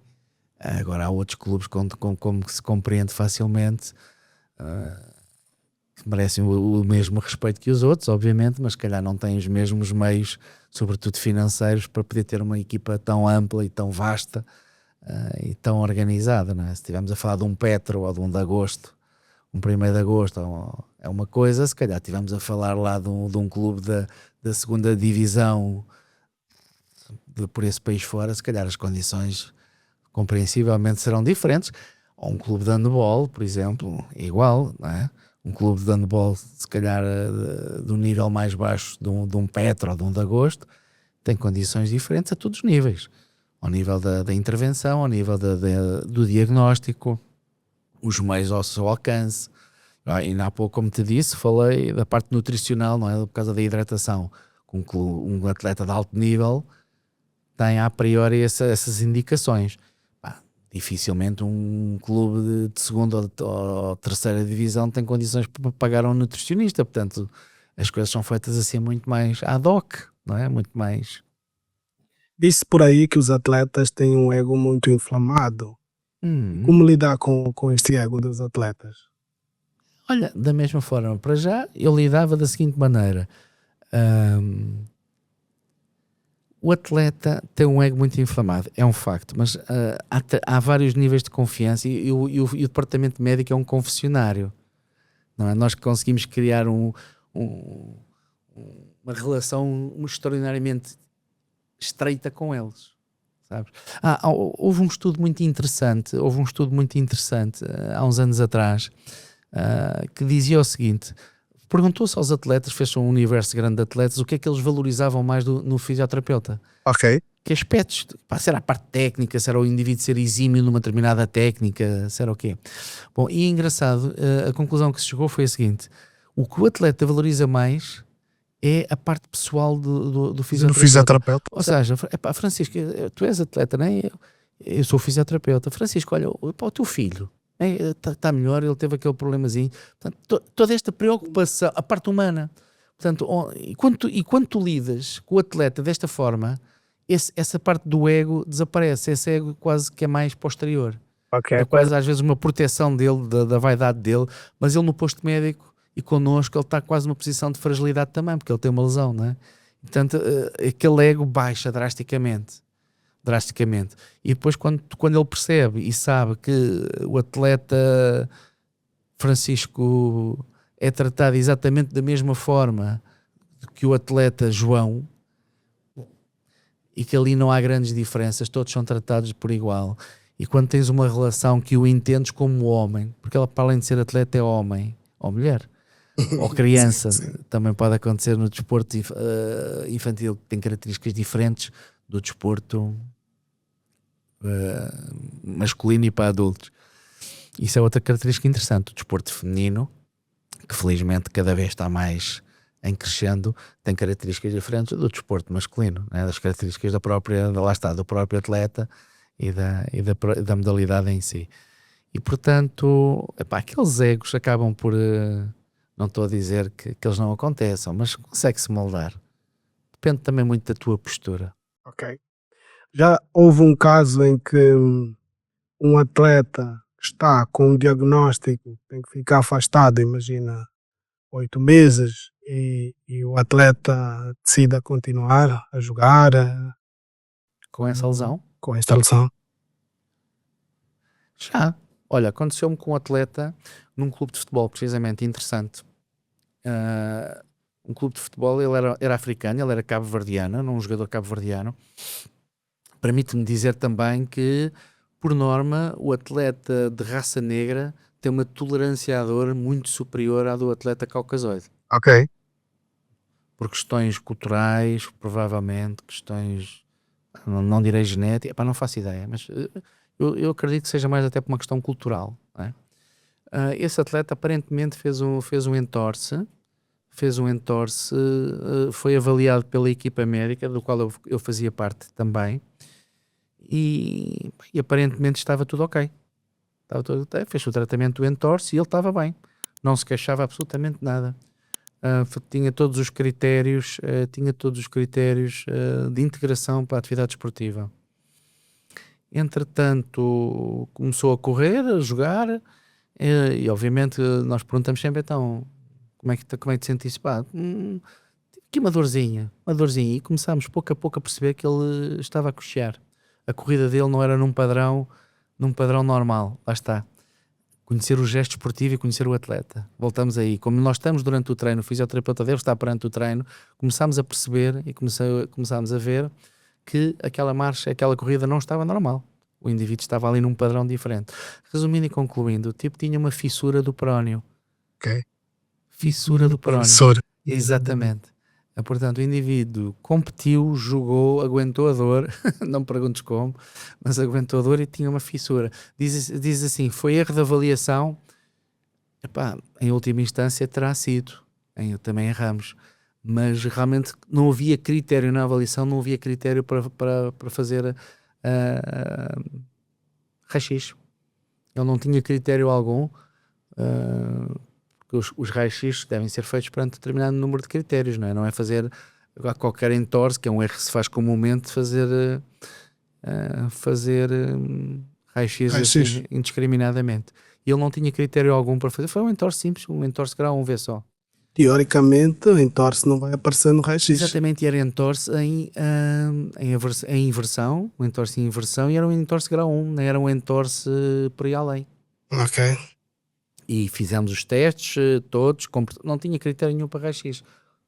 [SPEAKER 2] Agora há outros clubes como se compreende facilmente, que merecem o mesmo respeito que os outros, obviamente, mas se calhar não têm os mesmos meios, sobretudo financeiros, para poder ter uma equipa tão ampla e tão vasta e tão organizada, não é? Se estivermos a falar de um Petro ou de um de Agosto, um 1º de Agosto é uma coisa, se calhar estivemos a falar lá de um clube da 2ª divisão por esse país fora, se calhar as condições compreensivelmente serão diferentes. Ou um clube de handball, por exemplo, igual, não é? Um clube de handball, se calhar do nível mais baixo de um Petro ou de um de Agosto, tem condições diferentes a todos os níveis. Ao nível da intervenção, ao nível do diagnóstico, os meios ao seu alcance. E há pouco, como te disse, falei da parte nutricional, não é? Por causa da hidratação. Um atleta de alto nível tem a priori essas indicações. Dificilmente um clube de segunda ou terceira divisão tem condições para pagar a um nutricionista, portanto as coisas são feitas assim muito mais ad hoc, não é? Muito mais...
[SPEAKER 1] Disse por aí que os atletas têm um ego muito inflamado. E
[SPEAKER 2] Hum.
[SPEAKER 1] como lidar com este ego dos atletas?
[SPEAKER 2] Olha, da mesma forma, para já eu lidava da seguinte maneira. O atleta tem um ego muito inflamado, é um facto, mas há vários níveis de confiança e o departamento médico é um confessionário, não é? Nós conseguimos criar uma relação extraordinariamente estreita com eles, sabes? Houve um estudo muito interessante, há uns anos atrás, que dizia o seguinte: perguntou-se aos atletas, fez um universo grande de atletas, o que é que eles valorizavam mais no fisioterapeuta.
[SPEAKER 1] Ok.
[SPEAKER 2] Que aspectos, se era a parte técnica, se era o indivíduo ser exímio numa determinada técnica, se era o quê. Bom, e é engraçado, a conclusão que se chegou foi a seguinte: o que o atleta valoriza mais é a parte pessoal do
[SPEAKER 1] Do
[SPEAKER 2] fisioterapeuta.
[SPEAKER 1] fisioterapeuta.
[SPEAKER 2] Ou seja, Francisco, tu és atleta, não é? Eu sou fisioterapeuta. Francisco, olha, o teu filho está melhor, ele teve aquele problemazinho. Portanto, toda esta preocupação, a parte humana. Portanto, e quando tu lidas com o atleta desta forma, essa parte do ego desaparece. Esse ego quase que é mais posterior.
[SPEAKER 1] Ok.
[SPEAKER 2] É quase às vezes uma proteção dele, da vaidade dele, mas ele no posto médico e connosco ele está quase numa posição de fragilidade também, porque ele tem uma lesão, não é? Portanto, aquele ego baixa drasticamente. E depois quando ele percebe e sabe que o atleta Francisco é tratado exatamente da mesma forma que o atleta João, e que ali não há grandes diferenças, todos são tratados por igual, e quando tens uma relação que o entendes como homem, porque ela, para além de ser atleta, é homem ou mulher ou criança,
[SPEAKER 1] Sim.
[SPEAKER 2] também pode acontecer no desporto infantil, que tem características diferentes do desporto masculino e para adultos. Isso é outra característica interessante. O desporto feminino, que felizmente cada vez está mais em crescendo, tem características diferentes do desporto masculino, né? Das características do próprio atleta e da modalidade em si. E portanto, aqueles egos acabam por, não estou a dizer que eles não aconteçam, mas consegue-se moldar. Depende também muito da tua postura.
[SPEAKER 1] Ok. Já houve um caso em que um atleta que está com um diagnóstico tem que ficar afastado, imagina, 8 meses, e o atleta decida continuar a jogar
[SPEAKER 2] Com essa lesão,
[SPEAKER 1] com esta lesão.
[SPEAKER 2] já. Olha, aconteceu-me com um atleta num clube de futebol, precisamente, interessante. Um clube de futebol, ele era africano, ele era cabo-verdiano, um jogador cabo-verdiano. Permite-me dizer também que, por norma, o atleta de raça negra tem uma tolerância à dor muito superior à do atleta caucasoide.
[SPEAKER 1] Ok.
[SPEAKER 2] Por questões culturais, provavelmente, questões, não direi genética, não faço ideia, mas eu acredito que seja mais até por uma questão cultural, não é? Esse atleta aparentemente fez um entorse, foi avaliado pela equipa médica, do qual eu fazia parte também, e aparentemente estava tudo ok. Fez o tratamento do entorse e ele estava bem, não se queixava absolutamente nada. Tinha todos os critérios, de integração para a atividade esportiva. Entretanto, começou a correr, a jogar, e obviamente nós perguntamos sempre, então, como é que te sentiste? Tive aqui uma dorzinha, e começámos pouco a pouco a perceber que ele estava a coxear. A corrida dele não era num padrão normal, lá está. Conhecer o gesto esportivo e conhecer o atleta. Voltamos aí. Como nós estamos durante o treino, o fisioterapeuta deve estar perante o treino, começámos a perceber e começámos a ver que aquela marcha, aquela corrida não estava normal. O indivíduo estava ali num padrão diferente. Resumindo e concluindo, o tipo tinha uma fissura do perónio.
[SPEAKER 1] Ok.
[SPEAKER 2] Fissura do perónio.
[SPEAKER 1] Professor.
[SPEAKER 2] Exatamente. Portanto, o indivíduo competiu, jogou, aguentou a dor, não me perguntes como, mas aguentou a dor e tinha uma fissura. Diz assim, foi erro de avaliação. Em última instância terá sido. Também erramos. Mas realmente não havia critério na avaliação, não havia critério para fazer raio-x. Ele não tinha critério algum, porque os raios-x devem ser feitos perante determinado número de critérios, não é? Não é fazer qualquer entorse, que é um erro que se faz comumente, fazer raio-x assim, indiscriminadamente. E ele não tinha critério algum para fazer, foi um entorse simples, um entorse grau 1V só.
[SPEAKER 1] Teoricamente, o entorse não vai aparecer no raio-x.
[SPEAKER 2] Exatamente, e era entorse em inversão, um entorse em inversão, e era um entorse grau 1, não era um entorse por aí além.
[SPEAKER 1] Ok.
[SPEAKER 2] E fizemos os testes todos, não tinha critério nenhum para raio-x.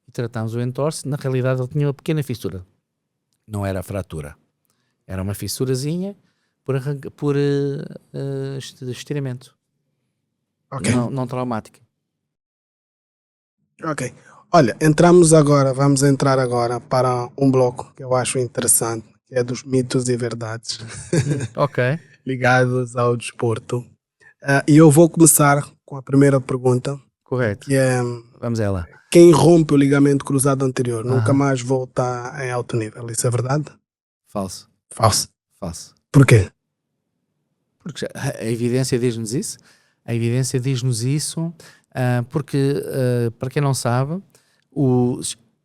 [SPEAKER 2] E tratámos o entorse, na realidade ele tinha uma pequena fissura. Não era fratura. Era uma fissurazinha por estiramento.
[SPEAKER 1] Ok.
[SPEAKER 2] Não traumática.
[SPEAKER 1] Ok. Olha, vamos entrar agora para um bloco que eu acho interessante, que é dos mitos e verdades
[SPEAKER 2] Ok.
[SPEAKER 1] ligados ao desporto. E eu vou começar com a primeira pergunta,
[SPEAKER 2] Correto.
[SPEAKER 1] que é:
[SPEAKER 2] vamos a ela.
[SPEAKER 1] Quem rompe o ligamento cruzado anterior nunca mais volta em alto nível. Isso é verdade?
[SPEAKER 2] Falso.
[SPEAKER 1] Falso.
[SPEAKER 2] Falso.
[SPEAKER 1] Porquê?
[SPEAKER 2] Porque a evidência diz-nos isso. A evidência diz-nos isso porque, para quem não sabe,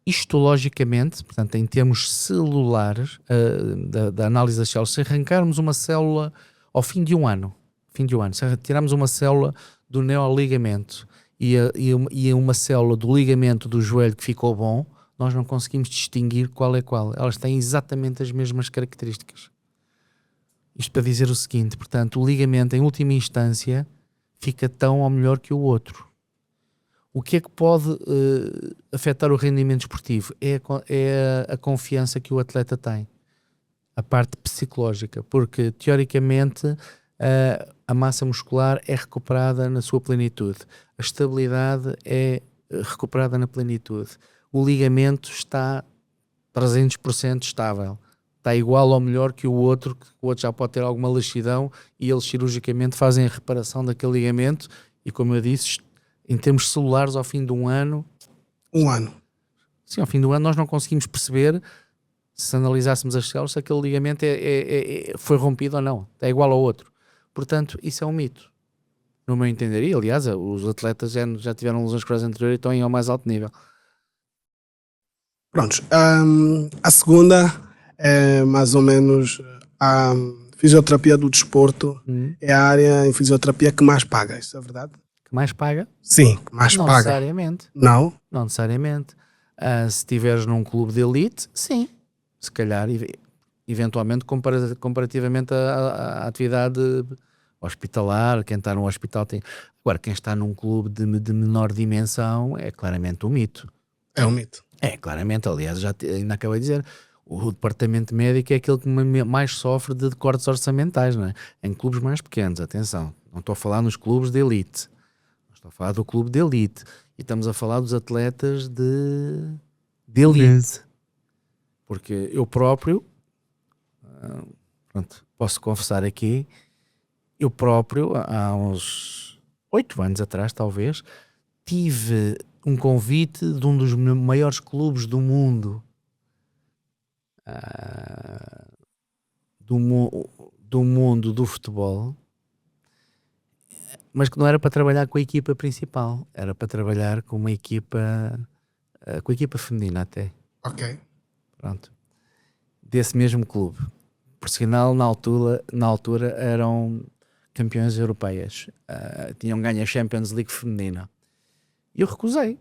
[SPEAKER 2] histologicamente, portanto, em termos celulares, da análise das células, se arrancarmos uma célula ao fim de um ano, se retirarmos uma célula do neoligamento e uma célula do ligamento do joelho que ficou bom, nós não conseguimos distinguir qual é qual. Elas têm exatamente as mesmas características. Isto para dizer o seguinte, portanto, o ligamento, em última instância, fica tão ou melhor que o outro. O que é que pode afetar o rendimento esportivo? É a confiança que o atleta tem. A parte psicológica. Porque, teoricamente, a massa muscular é recuperada na sua plenitude. A estabilidade é recuperada na plenitude. O ligamento está 300% estável. Está igual ou melhor que o outro já pode ter alguma laxidão e eles cirurgicamente fazem a reparação daquele ligamento e, como eu disse, em termos celulares, ao fim de um ano...
[SPEAKER 1] Um ano.
[SPEAKER 2] Sim, ao fim do ano nós não conseguimos perceber, se analisássemos as células, se aquele ligamento foi rompido ou não. É igual ao outro. Portanto, isso é um mito. No meu entender. E, aliás, os atletas já tiveram lesões cruzeiras anteriores e estão em ao mais alto nível.
[SPEAKER 1] Prontos. A segunda é mais ou menos a fisioterapia do desporto. É a área em fisioterapia que mais paga. Isso é verdade?
[SPEAKER 2] Que mais paga?
[SPEAKER 1] Sim, que mais
[SPEAKER 2] não
[SPEAKER 1] paga.
[SPEAKER 2] Necessariamente.
[SPEAKER 1] Não?
[SPEAKER 2] Não necessariamente. Se estiveres num clube de elite, sim. Se calhar, eventualmente, comparativamente à atividade hospitalar, quem está num hospital tem... Agora, quem está num clube de menor dimensão é claramente um mito.
[SPEAKER 1] É um mito.
[SPEAKER 2] É, claramente. Aliás, ainda acabei de dizer, o departamento médico é aquele que mais sofre de cortes orçamentais, não é? Em clubes mais pequenos, atenção. Não estou a falar nos clubes de elite. Estou a falar do clube de elite. E estamos a falar dos atletas de elite. Porque eu próprio, posso confessar aqui, eu próprio, há uns 8 anos atrás, talvez, tive um convite de um dos maiores clubes do mundo, do mundo do futebol, mas que não era para trabalhar com a equipa principal, era para trabalhar com a equipa feminina até.
[SPEAKER 1] Ok.
[SPEAKER 2] Pronto. Desse mesmo clube. Por sinal, na altura eram campeões europeias. Tinham ganho a Champions League feminina. E eu recusei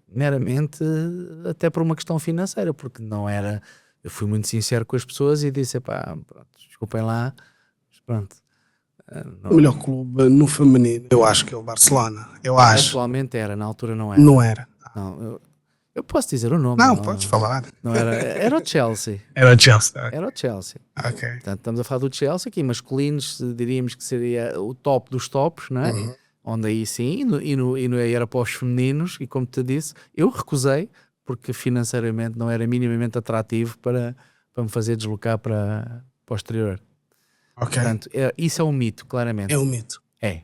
[SPEAKER 2] meramente até por uma questão financeira, porque não era... Eu fui muito sincero com as pessoas e disse, desculpem lá, mas pronto.
[SPEAKER 1] O melhor clube no feminino, eu acho que é o Barcelona. Eu acho.
[SPEAKER 2] Atualmente era, na altura não era.
[SPEAKER 1] Não era.
[SPEAKER 2] Não, eu posso dizer o nome.
[SPEAKER 1] Não, podes falar.
[SPEAKER 2] Não era o Chelsea.
[SPEAKER 1] Era o Chelsea.
[SPEAKER 2] Era o Chelsea.
[SPEAKER 1] Ok.
[SPEAKER 2] Portanto, estamos a falar do Chelsea aqui, masculinos, diríamos que seria o top dos tops, não é?
[SPEAKER 1] Uhum.
[SPEAKER 2] Onde aí sim, era para os femininos, e como te disse, eu recusei, porque financeiramente não era minimamente atrativo para me fazer deslocar para o exterior.
[SPEAKER 1] Ok.
[SPEAKER 2] Portanto, isso é um mito, claramente.
[SPEAKER 1] É um mito.
[SPEAKER 2] É.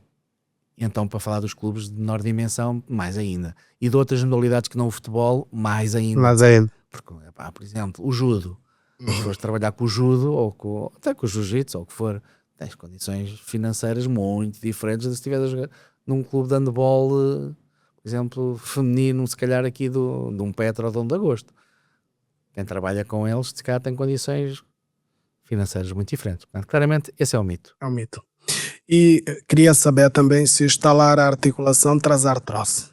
[SPEAKER 2] Então, para falar dos clubes de menor dimensão, mais ainda. E de outras modalidades que não o futebol, mais ainda.
[SPEAKER 1] Mas ainda.
[SPEAKER 2] Porque, por exemplo, o judo. Se fores trabalhar com o judo ou até com o jiu-jitsu ou o que for, tens condições financeiras muito diferentes de se estiveres a jogar num clube de handball, por exemplo, feminino, se calhar aqui de um Petra ou de um de Agosto. Quem trabalha com eles, se calhar tem condições financeiras muito diferentes. Portanto, claramente, esse é o mito.
[SPEAKER 1] É um mito. E queria saber também se instalar a articulação traz artrose.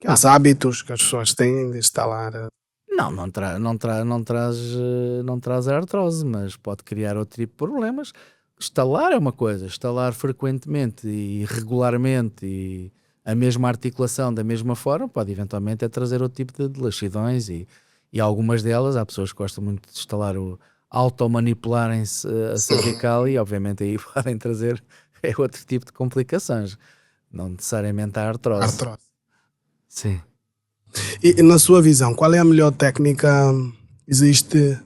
[SPEAKER 1] Os hábitos que as pessoas têm de instalar.
[SPEAKER 2] Não traz a artrose, mas pode criar outro tipo de problemas. Estalar é uma coisa, estalar frequentemente e regularmente e a mesma articulação da mesma forma pode eventualmente trazer outro tipo de laxidões e algumas delas, há pessoas que gostam muito de estalar automanipularem-se a cervical e obviamente aí podem trazer outro tipo de complicações, não necessariamente a artrose. Sim.
[SPEAKER 1] E na sua visão, qual é a melhor técnica? Existe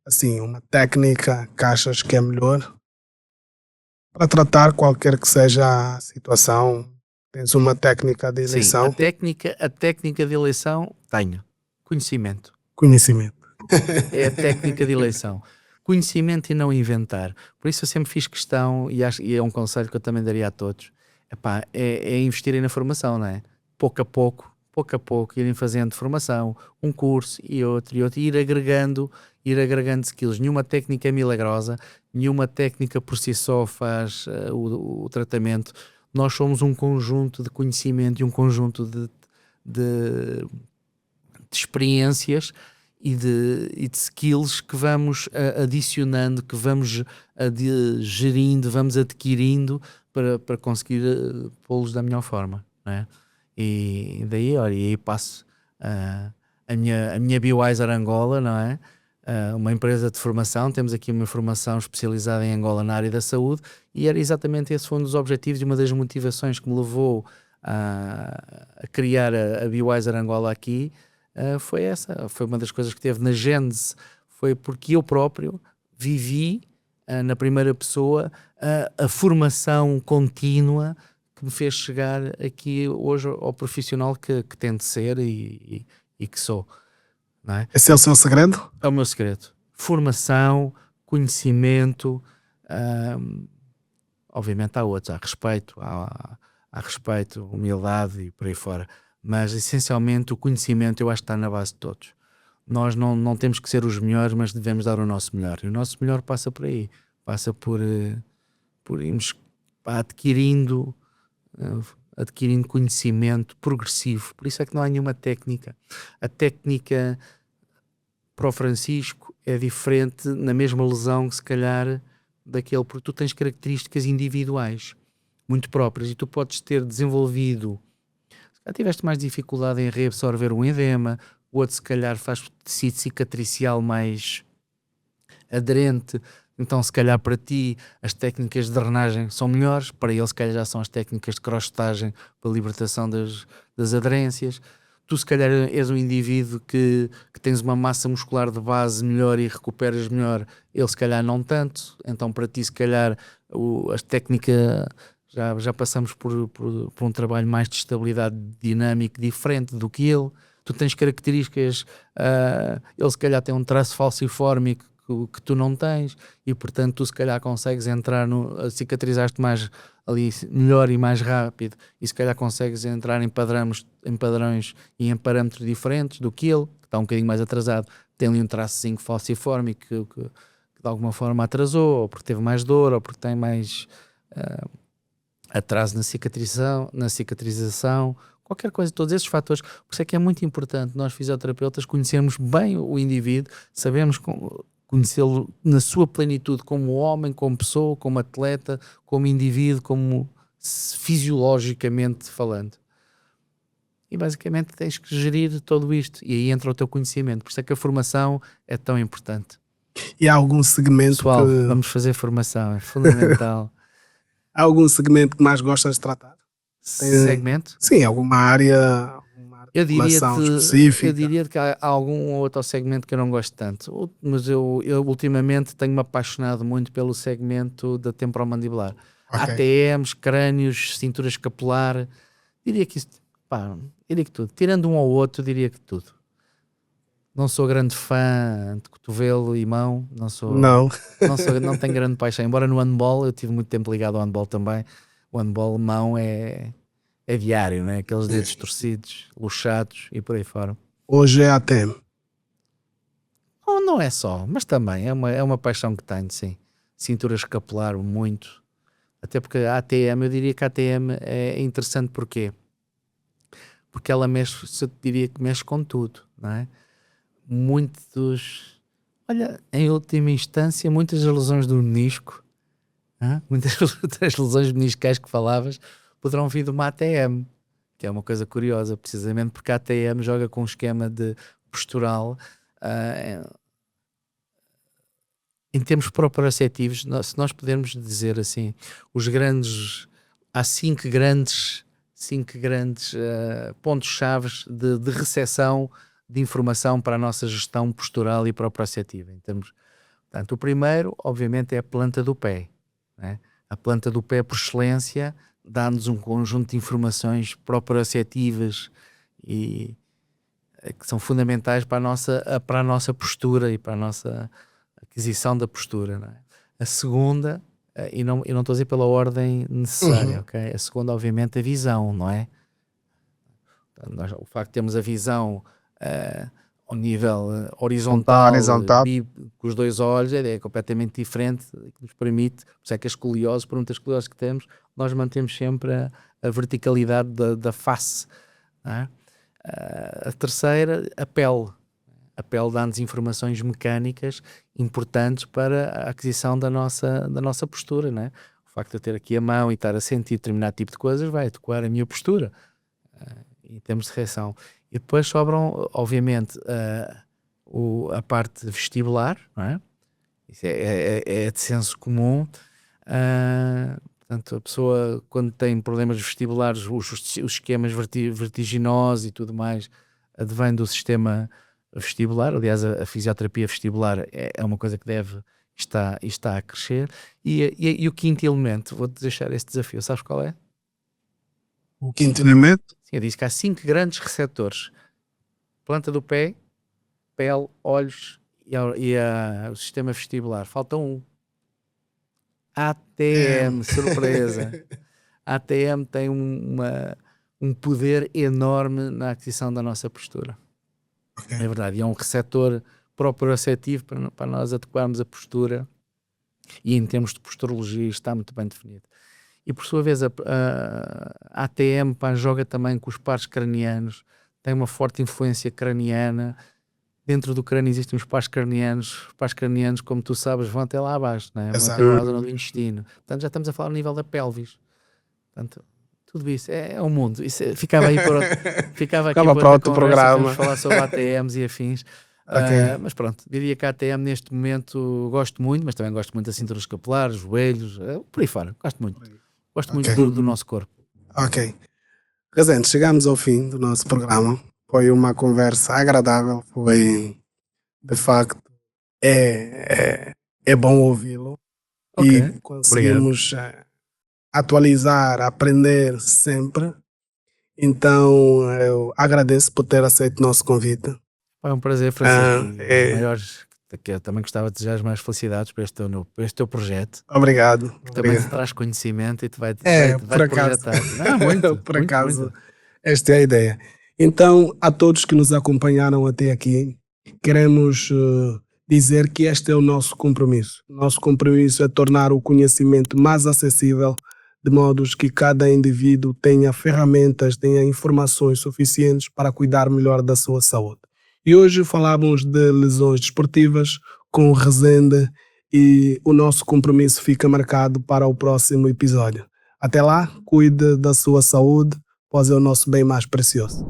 [SPEAKER 1] assim uma técnica que achas que é melhor para tratar qualquer que seja a situação? Tens uma técnica de
[SPEAKER 2] Sim,
[SPEAKER 1] eleição?
[SPEAKER 2] a técnica de eleição tenho. Conhecimento.
[SPEAKER 1] Conhecimento.
[SPEAKER 2] É a técnica de eleição. Conhecimento e não inventar. Por isso eu sempre fiz questão, e é um conselho que eu também daria a todos, é investirem na formação, não é? Pouco a pouco, irem fazendo formação, um curso e outro, e ir agregando skills. Nenhuma técnica é milagrosa, nenhuma técnica por si só faz o tratamento. Nós somos um conjunto de conhecimento e um conjunto de experiências e de skills que vamos adicionando, que vamos gerindo, vamos adquirindo para conseguir pô-los da melhor forma, não é? E daí, olha, e aí passo a minha BioWiser Angola, não é? Uma empresa de formação, temos aqui uma formação especializada em Angola na área da saúde e era exatamente esse um dos objetivos e uma das motivações que me levou a criar a BioWiser Angola aqui. Foi uma das coisas que teve na gênese, foi porque eu próprio vivi na primeira pessoa a formação contínua que me fez chegar aqui hoje ao profissional que tento ser e que sou, não é?
[SPEAKER 1] Esse é o seu segredo?
[SPEAKER 2] É o meu segredo. Formação, conhecimento, obviamente há outros, há respeito, humildade e por aí fora. Mas essencialmente o conhecimento eu acho que está na base de todos. Nós não temos que ser os melhores, mas devemos dar o nosso melhor. E o nosso melhor passa por aí. Passa por irmos adquirindo conhecimento progressivo. Por isso é que não há nenhuma técnica. A técnica para o Francisco é diferente na mesma lesão que se calhar daquele, porque tu tens características individuais muito próprias e tu podes ter desenvolvido, se calhar tiveste mais dificuldade em reabsorver um edema, o outro se calhar faz tecido cicatricial mais aderente, então se calhar para ti as técnicas de drenagem são melhores, para ele se calhar já são as técnicas de crochetagem para a libertação das aderências. Tu se calhar és um indivíduo que tens uma massa muscular de base melhor e recuperas melhor, ele se calhar não tanto, então para ti se calhar as técnicas já passamos por um trabalho mais de estabilidade dinâmica diferente do que ele. Tu tens características, ele se calhar tem um traço falciforme que tu não tens e portanto tu se calhar consegues entrar cicatrizaste mais ali melhor e mais rápido e se calhar consegues entrar em padrões e em parâmetros diferentes do que ele, que está um bocadinho mais atrasado, tem ali um traçozinho falciforme que de alguma forma atrasou, ou porque teve mais dor, ou porque tem mais atraso na cicatrização, qualquer coisa, todos esses fatores. Por isso é que é muito importante nós fisioterapeutas conhecermos bem o indivíduo, sabemos conhecê-lo na sua plenitude como homem, como pessoa, como atleta, como indivíduo, como fisiologicamente falando. E basicamente tens que gerir tudo isto e aí entra o teu conhecimento. Por isso é que a formação é tão importante.
[SPEAKER 1] E há algum segmento
[SPEAKER 2] Pessoal, vamos fazer formação, é fundamental.
[SPEAKER 1] Há algum segmento que mais gostas de tratar?
[SPEAKER 2] Segmento?
[SPEAKER 1] Sim, alguma área, alguma
[SPEAKER 2] Eu
[SPEAKER 1] articulação específica?
[SPEAKER 2] diria que há algum outro segmento que eu não gosto tanto, mas eu ultimamente tenho-me apaixonado muito pelo segmento da temporomandibular.
[SPEAKER 1] Ok.
[SPEAKER 2] ATMs, crânios, cintura escapular, diria que tudo. Tirando um ou outro, diria que tudo. não sou grande fã de cotovelo e mão,
[SPEAKER 1] Não.
[SPEAKER 2] não tenho grande paixão. Embora no handball, eu tive muito tempo ligado ao handball também. O handball, mão é diário, né? Aqueles dedos torcidos, luxados e por aí fora.
[SPEAKER 1] Hoje é ATM.
[SPEAKER 2] Não é só, mas também é uma paixão que tenho, sim. Cintura escapular, muito. Até porque a ATM, eu diria que a ATM é interessante porquê? Porque ela mexe, eu diria que mexe com tudo, não é? Olha, em última instância, muitas das lesões do menisco, muitas das lesões meniscais que falavas, poderão vir de uma ATM, que é uma coisa curiosa, precisamente porque a ATM joga com um esquema de postural. Em termos proprioceptivos, se nós pudermos dizer assim, há cinco grandes pontos-chave de recepção de informação para a nossa gestão postural e proprioceptiva. Portanto, o primeiro, obviamente, é a planta do pé, né? A planta do pé, por excelência, dá-nos um conjunto de informações proprioceptivas e que são fundamentais para a nossa postura e para a nossa aquisição da postura, não é? A segunda, e não estou a dizer pela ordem necessária, ok? A segunda, obviamente, a visão, não é? O facto de termos a visão ao nível horizontal, com os dois olhos, é completamente diferente, que nos permite, por isso é que por muitas escolioses que temos, nós mantemos sempre a verticalidade da face, não é? A terceira, a pele. A pele dá-nos informações mecânicas importantes para a aquisição da nossa postura, não é? O facto de eu ter aqui a mão e estar a sentir determinado tipo de coisas vai adequar a minha postura em termos de reação. E depois sobram, obviamente, a parte vestibular, não é? Isso é de senso comum. Portanto, a pessoa, quando tem problemas vestibulares, os esquemas vertiginosos e tudo mais, advém do sistema vestibular. Aliás, a fisioterapia vestibular é uma coisa que está a crescer. E o quinto elemento, vou-te deixar esse desafio, sabes qual é?
[SPEAKER 1] O quinto elemento?
[SPEAKER 2] Sim, eu disse que há 5 grandes receptores: planta do pé, pele, olhos e o sistema vestibular. Falta um. ATM, surpresa. A ATM tem um poder enorme na aquisição da nossa postura. Okay. É verdade, e é um receptor proprioceptivo para nós adequarmos a postura, e em termos de posturologia está muito bem definido. E por sua vez a ATM joga também com os pares cranianos, tem uma forte influência craniana. Dentro do crânio existem os pares cranianos. Os pares cranianos, como tu sabes, vão até lá abaixo, né? Vão até lá à zona do intestino. Portanto, já estamos a falar no nível da pelvis. Portanto, tudo isso é um mundo. Isso ficava aí para outro programa. Falar sobre ATMs e afins. Okay. Mas pronto, diria que a ATM neste momento gosto muito, mas também gosto muito da cintura escapular, joelhos, por aí fora. Gosto muito. Gosto muito do nosso corpo.
[SPEAKER 1] Ok. Rezende, chegamos ao fim do nosso programa. Foi uma conversa agradável, foi, de facto, é bom ouvi-lo. Okay. E conseguimos atualizar, aprender sempre. Então, eu agradeço por ter aceito o nosso convite.
[SPEAKER 2] Foi um prazer, Francisco. Eu também gostava de desejar as mais felicidades para este teu projeto.
[SPEAKER 1] Obrigado.
[SPEAKER 2] Que também te traz conhecimento e te vai
[SPEAKER 1] projetar.
[SPEAKER 2] Não, muito,
[SPEAKER 1] por acaso, esta é a ideia. Então, a todos que nos acompanharam até aqui, queremos dizer que este é o nosso compromisso. Nosso compromisso é tornar o conhecimento mais acessível, de modo que cada indivíduo tenha ferramentas, tenha informações suficientes para cuidar melhor da sua saúde. E hoje falamos de lesões desportivas com o Rezende, e o nosso compromisso fica marcado para o próximo episódio. Até lá, cuide da sua saúde, pois é o nosso bem mais precioso.